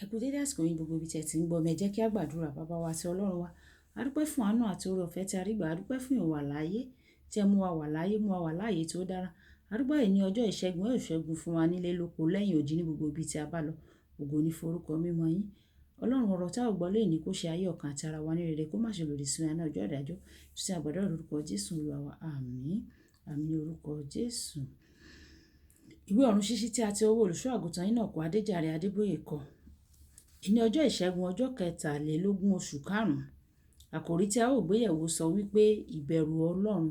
Ẹ kú dédé àsìkò yín gbogbo ibi tí ẹ ti ń gbọ́ mi. Ẹ jẹ́ kí a gbàdúrà. Bàbá wa àti Ọlọ́run wa, a dúpẹ́ fún àánú àti oore ọ̀fẹ́ tí a rí gbà. A dúpẹ́ fún ìwà láàyè tí ẹ mú wa wà láàyè, mú wa wà láàyè tí ó dára. A dúpẹ́ yìí ní ọjọ́ ìṣẹ́gun, ìṣẹ́gun fún wa nílé lóko lẹ́yìn odi ní gbogbo ibi tí a bá lọ. Ògo ni fún orúkọ mímọ́ yín. Ọlọ́run, ọ̀rọ̀ tá ò gbọ́ lónìí kó ṣe ayé ọkàn àti ara wa ní rere, kó má ṣe lòdì sí wa ní ọjọ́ ìdájọ́. Sí àgbàdo lórúkọ Jésù Olúwa wa. Àmín. Àmín ní orúkọ Jésù. Ìwé ọ̀run ṣíṣí tí a ti ọwọ́ olùṣọ́ àgùntàn Enoch Adeboye kọ. Ní ọjọ́ ìṣẹ́gun ọjọ́ 23 oṣù karùn-ún, àkòrí tí a ó gbéyẹ̀wò sọ wípé ìbẹ̀rù Ọlọ́run.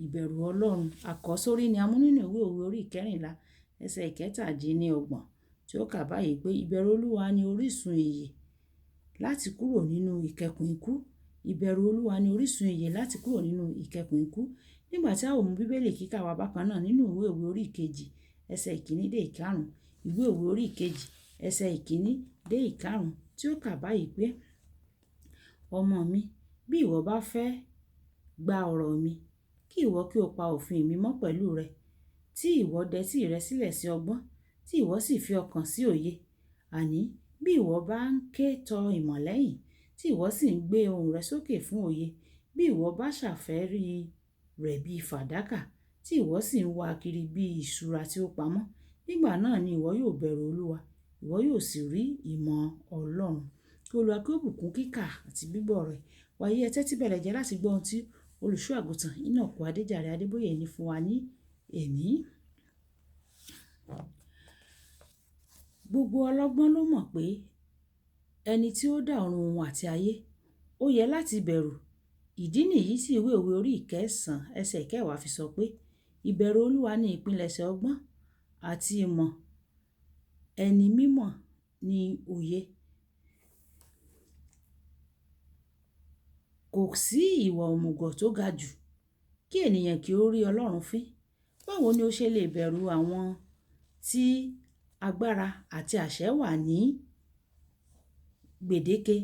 Ìbẹ̀rù Ọlọ́run. Àkọ́sórí ni a mú nínú ìwé Òwe orí 14 ẹsẹ̀ 27 tí ó kà báyìí pé ìbẹ̀rù Olúwa ni orísun ìyè láti kúrò nínú ìkẹkùn ikú. Ìbẹ̀rù Olúwa ni orísun ìyè láti kúrò nínú ìkẹkùn ikú. Nígbà tí a ó mú Bíbélì kíkà wa bákan náà nínú ìwé Òwe orí 2 ẹsẹ̀ 1 dé 5, ìwé Òwe orí 2 ẹsẹ̀ 1 dé 5 tí ó kà báyìí pé ọmọ mi, bí ìwọ bá fẹ́ gba ọ̀rọ̀ mi, kí ìwọ kí o pa òfin mi mọ́ pẹ̀lú rẹ, tí ìwọ dẹtí rẹ sílẹ̀ sí ọgbọ́n, tí ìwọ sì fi ọkàn sí òye. Àní bí ìwọ bá ń ké tọ ìmọ̀ lẹ́yìn, tí ìwọ sì ń gbé ohùn rẹ sókè fún òye, bí ìwọ bá ṣàfẹ́rí rẹ̀ bí fàdákà, tí ìwọ sì ń wá kiri bí ìṣúra tí ó pamọ́, nígbà náà ni ìwọ yóò bẹ̀rù Olúwa, ìwọ yóò sì rí ìmọ̀ Ọlọ́run. Kí Olúwa kí ó bùkún kíkà àti gbígbọ́ rẹ̀. Wàyí ẹ tẹ́tí bẹ̀rẹ̀ jẹ́ láti gbọ́ ohun tí olùṣọ́ àgùntàn Enoch Adeboye ní fún wa ní èní. Gbogbo ọlọ́gbọ́n ló mọ̀ pé ẹni tí ó dá ọ̀run òun àti ayé, ó yẹ láti bẹ̀rù. Ìdí nìyí tí ìwé Òwe orí 9 ẹsẹ̀ 10 fi sọ pé ìbẹ̀rù Olúwa ni ìpilẹ̀ṣẹ̀ ọgbọ́n, àti ìmọ̀ ẹni mímọ́ ni òye. Kò sí ìwà òmùgọ̀ tó ga jù kí ènìyàn kí ó rí Ọlọ́run fín. Báwo ni ó ṣe lè bẹ̀rù àwọn tí agbára àti àṣẹ wà ní gbèdéke?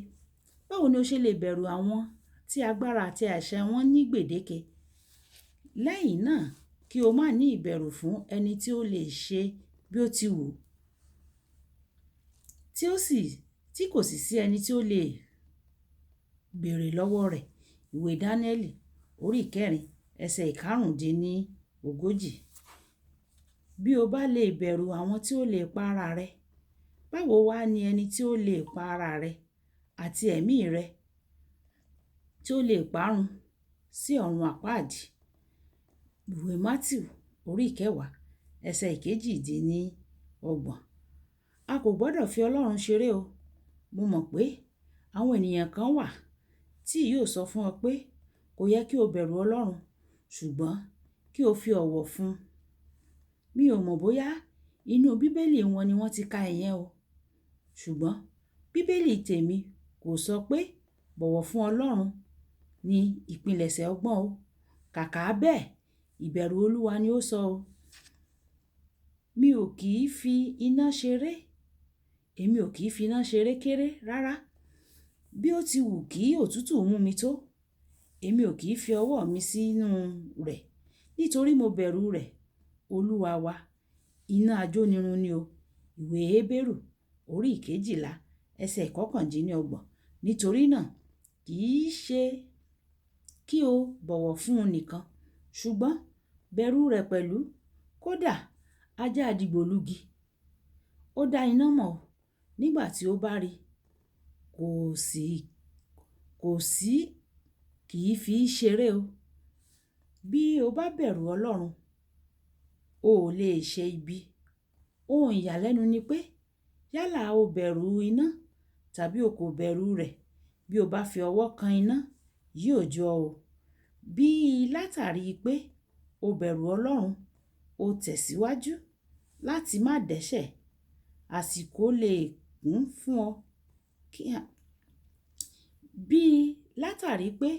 Báwo ni ó ṣe lè bẹ̀rù àwọn tí agbára àti àṣẹ wọn ní gbèdéke? Lẹ́yìn náà kí o má ní ìbẹ̀rù fún ẹni tí ó lè ṣe bí ó ti wù, tí kò sì sí ẹni tí ó lè béèrè lọ́wọ́ rẹ̀. Ìwé Dáníẹ́lì orí 4 ẹsẹ̀ 35. Bí o bá lè bẹ̀rù àwọn tí ó lè pa ara rẹ̀, báwo wá ni ẹni tí ó lè pa ara rẹ̀ àti ẹ̀mí rẹ̀ tí ó lè parun sí ọ̀run àpáàdì? Ìwé Mátíù orí 10 ẹsẹ̀ 28. A kò gbọ́dọ̀ fi Ọlọ́run ṣeré o. Mo mọ̀ pé àwọn ènìyàn kan wà tí yóò sọ fún ọ pé kò yẹ kí o bẹ̀rù Ọlọ́run, ṣùgbọ́n kí o fi ọ̀wọ̀ fún un. Mi ò mọ̀ bóyá inú Bíbélì wọn ni wọ́n ti ka ìyẹn o. Ṣùgbọ́n Bíbélì tèmi kò sọ pé bọ̀wọ̀ fún Ọlọ́run ni ìpilẹ̀ṣẹ̀ ọgbọ́n o. Kàkà bẹ́ẹ̀, ìbẹ̀rù Olúwa ni ó sọ o. Mi ò kì í fi iná ṣeré. Èmi ò kì í fi iná ṣeré kéré rárá. Bí ó ti wù kí òtútù mú mi tó, èmi ò kì í fi ọwọ́ mi sínú rẹ̀, nítorí mo bẹ̀rù rẹ̀. Olúwa wa, iná ajónirun ni o. Ìwé Hébérù orí 12 ẹsẹ̀ 29. Nítorí náà kì í ṣe kí o bọ̀wọ̀ fún un nìkan, ṣùgbọ́n bẹ̀rù rẹ̀ pẹ̀lú. Kódà ajá dìgbòlugi, ó dá iná mọ̀ nígbà tí ó bá rí, kì í fi í ṣeré o. Bí o bá bẹ̀rù Ọlọ́run, o ò lè ṣe ibi. Ohun ìyàlẹ́nu ni pé yálà o bẹ̀rù iná tàbí o kò bẹ̀rù rẹ̀, bí o bá fi ọwọ́ kan iná, yóò jó ọ o. Bí látàrí pé o bẹ̀rù Ọlọ́run, o tẹ̀síwájú láti má dẹ́ṣẹ̀, àsìkò lè kún fún ọ. Bí látàrí pé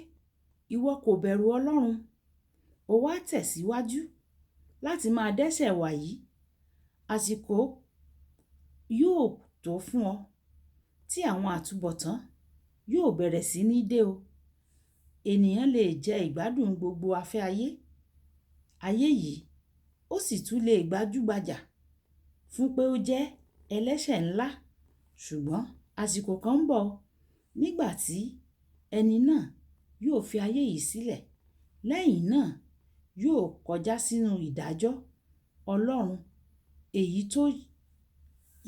ìwọ kò bẹ̀rù Ọlọ́run, o wá tẹ̀síwájú láti máa dẹ́ṣẹ̀ wàyí, àsìkò yóò tó fún ọ tí àwọn àtúbọ̀tán yóò bẹ̀rẹ̀ sí ní dé o. Ènìyàn lè jẹ ìgbádùn gbogbo afẹ́ ayé yìí, ó sì tún lè gbajúgbajà fún pé ó jẹ́ ẹlẹ́ṣẹ̀ ńlá, Ṣùgbọ́n àsìkò kan ń bọ̀ nígbà tí ẹni náà yóò fi ayé yìí sílẹ̀. Lẹ́yìn náà yóò kọjá sínú ìdájọ́ Ọlọ́run, èyí tó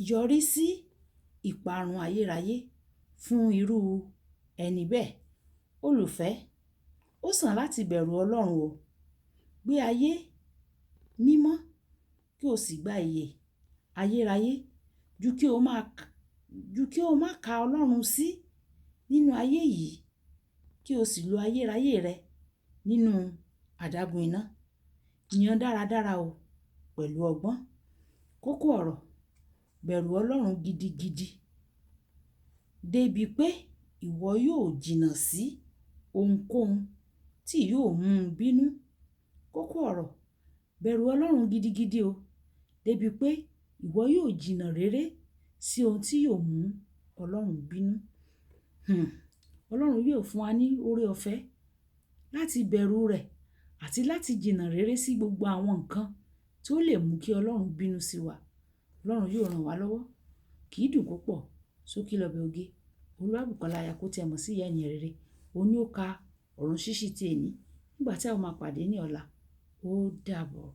yọrí sí ìparun ayérayé fún irú ẹni bẹ́ẹ̀. Olùfẹ́, ó sàn láti bẹ̀rù Ọlọ́run o. Gbé ayé mímọ́ kí o sì gba ìyè ayérayé ju kí o má ka Ọlọ́run sí nínú ayé yìí kí o sì lo ayérayé rẹ nínú adágún iná. Yan dáradára o pẹ̀lú ọgbọ́n. Kókó ọ̀rọ̀: bẹ̀rù Ọlọ́run gidigidi débi pé ìwọ yóò jìnnà sí ohunkóhun tí yóò mú un bínú. Kókó ọ̀rọ̀: bẹ̀rù Ọlọ́run gidigidi o débi pé ìwọ yóò jìnnà réré sí ohun tí yóò mú Ọlọ́run bínú. Ọlọ́run yóò fún wa ní oore ọ̀fẹ́ láti bẹ̀rù rẹ̀ àti láti jìnnà réré sí gbogbo àwọn nǹkan tó lè mú kí Ọlọ́run bínú sí wa. Ọlọ́run yóò ràn wá lọ́wọ́. Kì í dùn púpọ̀ sókè lọ́bẹ̀ oge. Olúwàbùkọ́lá aya kó tí ẹ mọ̀ sí ìyá ẹ̀yìn rere. Òun ni ó ka ọ̀run ṣíṣí ti èní. Nígbà tí a máa pàdé ní ọ̀la, ó dàbọ̀.